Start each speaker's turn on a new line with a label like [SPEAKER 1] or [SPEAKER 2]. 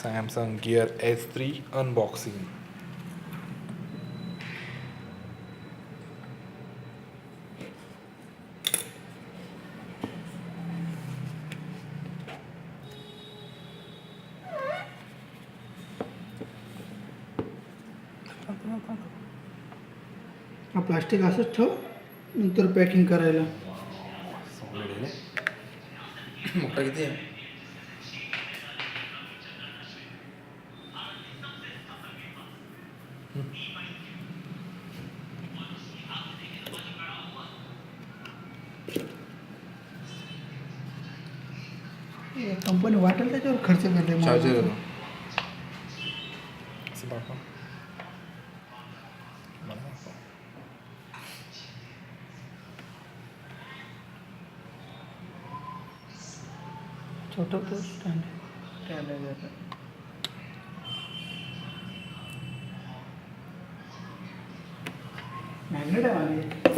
[SPEAKER 1] Samsung gear S3 unboxing.
[SPEAKER 2] हा plastic असंच ठेव, नंतर पॅकिंग करायला.
[SPEAKER 1] मोठा किती आहे?
[SPEAKER 2] कंपनी वाटेल त्याच्यावर खर्च करते.
[SPEAKER 1] चार्जर आहे तो. असं दाखव. मला दाखव.
[SPEAKER 2] छोटं तो स्टँड आहे. मॅग्नेट आहे मागे.